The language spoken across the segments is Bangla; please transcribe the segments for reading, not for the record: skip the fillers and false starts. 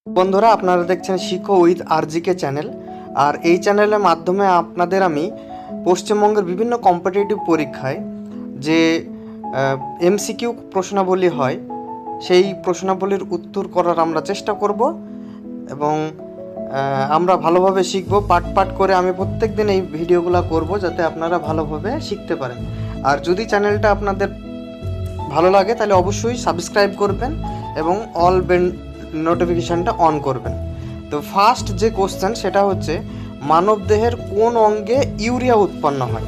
বন্ধুরা, আপনারা দেখছেন শিখো উইথ আরজিকে চ্যানেল। আর এই চ্যানেলের মাধ্যমে আপনাদের আমি পশ্চিমবঙ্গের বিভিন্ন কম্পিটিটিভ পরীক্ষায় যে এমসিকিউ প্রশ্নাবলী হয় সেই প্রশ্নাবলীর উত্তর করার আমরা চেষ্টা করব এবং আমরা ভালোভাবে শিখব। পার্ট পার্ট করে আমি প্রত্যেক দিন এই ভিডিওগুলো করব যাতে আপনারা ভালোভাবে শিখতে পারেন। আর যদি চ্যানেলটা আপনাদের ভালো লাগে তাহলে অবশ্যই সাবস্ক্রাইব করবেন এবং অল নোটিফিকেশানটা অন করবেন। তো ফার্স্ট যে কোশ্চেন সেটা হচ্ছে, মানবদেহের কোন অঙ্গে ইউরিয়া উৎপন্ন হয়?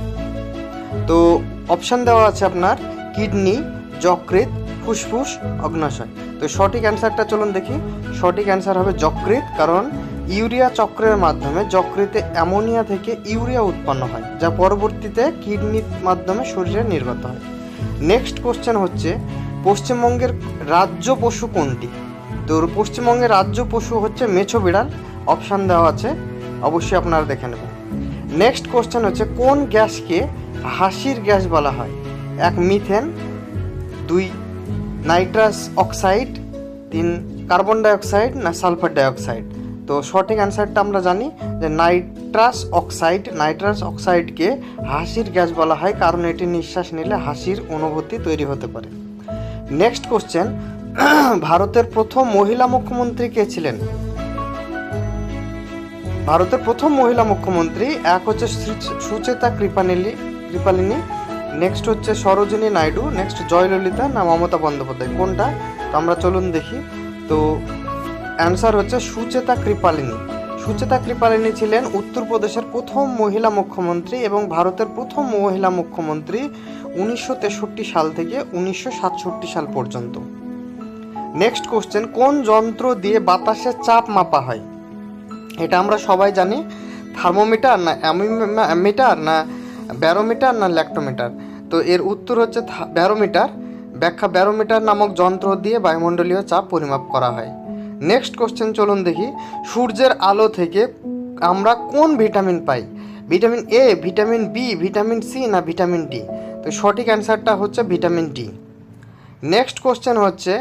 তো অপশান দেওয়া আছে আপনার কিডনি, যকৃৎ, ফুসফুস, অগ্নাশয়। তো সঠিক অ্যান্সারটা চলুন দেখি। সঠিক অ্যান্সার হবে যকৃৎ, কারণ ইউরিয়া চক্রের মাধ্যমে যকৃতে অ্যামোনিয়া থেকে ইউরিয়া উৎপন্ন হয়, যা পরবর্তীতে কিডনির মাধ্যমে শরীরে নির্গত হয়। নেক্সট কোশ্চেন হচ্ছে, পশ্চিমবঙ্গের রাজ্য পশু কোনটি? তো পশ্চিমবঙ্গের রাজ্য পশু হচ্ছে মেছো বিড়াল। অপশান দেওয়া আছে, অবশ্যই আপনারা দেখে নেবেন। নেক্সট কোশ্চেন হচ্ছে, কোন গ্যাসকে হাসির গ্যাস বলা হয়? 1 methane, 2 nitrous oxide, 3 carbon dioxide, না সালফার ডাইঅক্সাইড? তো সঠিক অ্যান্সারটা আমরা জানি যে নাইট্রাস অক্সাইডকে হাসির গ্যাস বলা হয়, কারণ এটি নিঃশ্বাস নিলে হাসির অনুভূতি তৈরি হতে পারে। নেক্সট কোশ্চেন, ভারতের প্রথম মহিলা মুখ্যমন্ত্রী কে ছিলেন? ভারতের প্রথম মহিলা মুখ্যমন্ত্রী এক হচ্ছে সুচেতা কৃপালিনী, নেক্সট হচ্ছে সরোজিনী নাইডু, নেক্সট জয়ললিতা, না মমতা বন্দ্যোপাধ্যায়? কোনটা? তো আমরা চলুন দেখি। তো অ্যান্সার হচ্ছে সুচেতা কৃপালিনী। সুচেতা কৃপালিনী ছিলেন উত্তরপ্রদেশের প্রথম মহিলা মুখ্যমন্ত্রী এবং ভারতের প্রথম মহিলা মুখ্যমন্ত্রী 1963 সাল থেকে 1967 সাল পর্যন্ত। নেক্সট কোশ্চেন, কোন যন্ত্র দিয়ে বাতাসের চাপ মাপা হয়? এটা আমরা সবাই জানি, থার্মোমিটার, না অ্যামিটার, না ব্যারোমিটার, না ল্যাক্টোমিটার? তো এর উত্তর হচ্ছে ব্যারোমিটার। ব্যাখ্যা, ব্যারোমিটার নামক যন্ত্র দিয়ে বায়ুমণ্ডলীয় চাপ পরিমাপ করা হয়। নেক্সট কোশ্চেন চলুন দেখি, সূর্যের আলো থেকে আমরা কোন ভিটামিন পাই? Vitamin A, vitamin B, vitamin C, না ভিটামিন ডি? তো সঠিক অ্যান্সারটা হচ্ছে ভিটামিন ডি। নেক্সট কোশ্চেন হচ্ছে,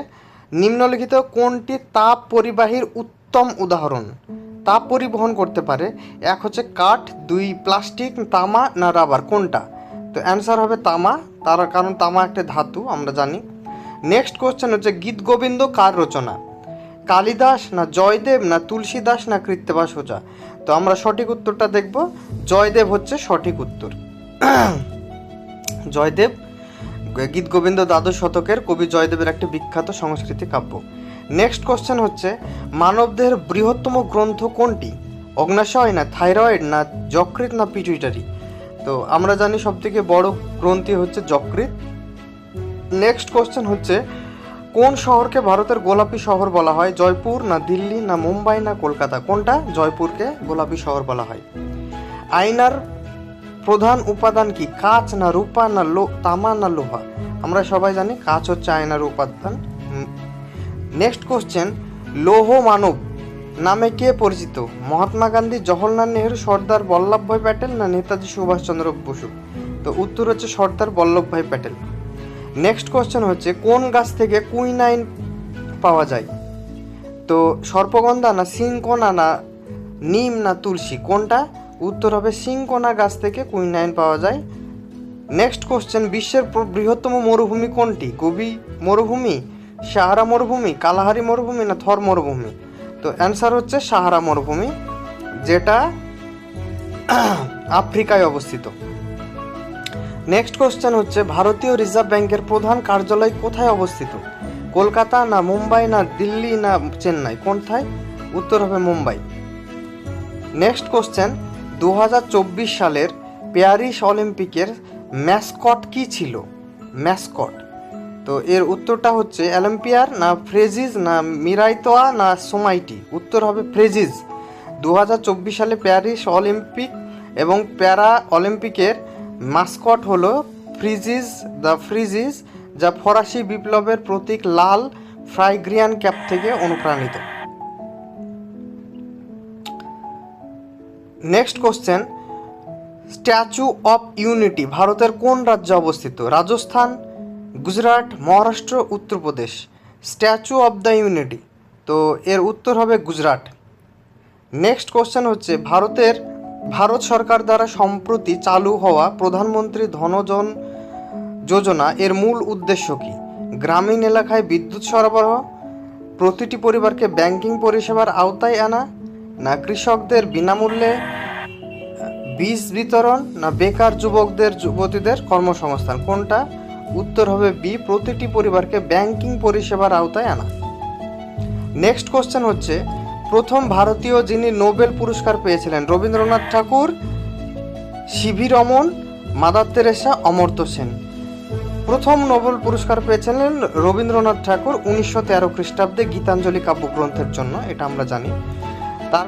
নিম্নলিখিত কোনটি তাপ পরিবাহীর উত্তম উদাহরণ? তাপ পরিবহন করতে পারে। 1 হচ্ছে কাঠ, 2 প্লাস্টিক, তামা, না রাবার? কোনটা? তো অ্যান্সার হবে তামা, তার কারণ তামা একটা ধাতু, আমরা জানি। নেক্সট কোশ্চেন হচ্ছে, গীত গোবিন্দ কার রচনা? কালিদাস, না জয়দেব, না তুলসীদাস, না কৃত্তিবাস ওঝা? তো আমরা সঠিক উত্তরটা দেখব। জয়দেব হচ্ছে সঠিক উত্তর। জয়দেব, গীত গোবিন্দ দ্বাদশ শতকের কবি জয়দেবের একটি বিখ্যাত সংস্কৃতি কাব্য। নেক্সট কোশ্চেন হচ্ছে, মানবদেহের বৃহত্তম গ্রন্থ কোনটি? অগ্নাশয়, না থাইরয়েড, না যকৃৎ, না পিটুইটারি? তো আমরা জানি সবথেকে বড় গ্রন্থি হচ্ছে যকৃৎ। নেক্সট কোশ্চেন হচ্ছে, কোন শহরকে ভারতের গোলাপি শহর বলা হয়? জয়পুর, না দিল্লি, না মুম্বাই, না কলকাতা? কোনটা? জয়পুরকে গোলাপি শহর বলা হয়। আয়নার প্রধান উপাদান কি? কাঁচ, না রূপা, না তামা, না লোহা? আমরা সবাই জানি কাঁচ হচ্ছে আয়নার উপাদান। নেক্সট কোশ্চেন, লৌহ মানব নামে কে পরিচিত? মহাত্মা গান্ধী, জওহরলাল নেহরু, সর্দার বল্লভভাই প্যাটেল, না নেতাজি সুভাষচন্দ্র বসু? তো উত্তর হচ্ছে সর্দার বল্লভভাই প্যাটেল। নেক্সট কোশ্চেন হচ্ছে, কোন গাছ থেকে কুইনাইন পাওয়া যায়? তো সর্পগন্ধা, না সিংকোনা, না নিম, না তুলসী? কোনটা? উত্তর হবে সিংকোনা গাছ থেকে কুইনাইন পাওয়া যায়। নেক্সট কোশ্চেন, বিশ্বের বৃহত্তম মরুভূমি কোনটি? গোবি মরুভূমি, সাহারা মরুভূমি, কালাহারি মরুভূমি, না থর মরুভূমি? তো অ্যান্সার হচ্ছে সাহারা মরুভূমি, যেটা আফ্রিকায় অবস্থিত। নেক্সট কোশ্চেন হচ্ছে, ভারতীয় রিজার্ভ ব্যাংকের প্রধান কার্যালয় কোথায় অবস্থিত? কলকাতা, না মুম্বাই, না দিল্লি, না চেন্নাই? কোনটায়? উত্তর হবে মুম্বাই। নেক্সট কোশ্চেন, 2024 সালের প্যারিস অলিম্পিকের ম্যাসকট কি ছিল? ম্যাসকট। তো এর উত্তরটা হচ্ছে অলিম্পিয়ার, না ফ্রেজিস, না মিরাইতোয়া, না সোমাইটি? উত্তর হবে ফ্রেজিস। 2024 সালে প্যারিস অলিম্পিক এবং প্যারা অলিম্পিকের মাস্কট হলো ফ্রিজিস, যা ফরাসি বিপ্লবের প্রতীক লাল ফ্রাইগ্রিয়ান ক্যাপ থেকে অনুপ্রাণিত। Next question, statue of unity ভারতের কোন রাজ্যে অবস্থিত? Rajasthan, Gujarat, Maharashtra, Uttar Pradesh? Statue of the unity তো এর উত্তর হবে গুজরাট। নেক্সট কোশ্চেন হচ্ছে ভারত সরকার দ্বারা সম্প্রতি চালু হওয়া প্রধানমন্ত্রী ধনজন যোজনা এর মূল উদ্দেশ্য কী? গ্রামীণ এলাকায় বিদ্যুৎ সরবরাহ, প্রতিটি পরিবারকে ব্যাংকিং পরিষেবার আওতায় আনা, না কৃষকদের বিনামূল্যে বীজ বিতরণ, না বেকার যুবতীদের কর্মসংস্থান? কোনটা? উত্তর হবে বি, প্রতিটি পরিবারকে ব্যাংকিং পরিষেবার আওতায় আনা। নেক্সট কোশ্চেন হচ্ছে প্রথম ভারতীয় যিনি নোবেল পুরস্কার পেয়েছিলেন? Rabindranath Tagore, C V Raman, Mother Teresa, Amartya Sen? প্রথম নোবেল পুরস্কার পেয়েছিলেন রবীন্দ্রনাথ ঠাকুর 1913 খ্রিস্টাব্দে গীতাঞ্জলি কাব্যগ্রন্থের জন্য, এটা আমরা জানি। তার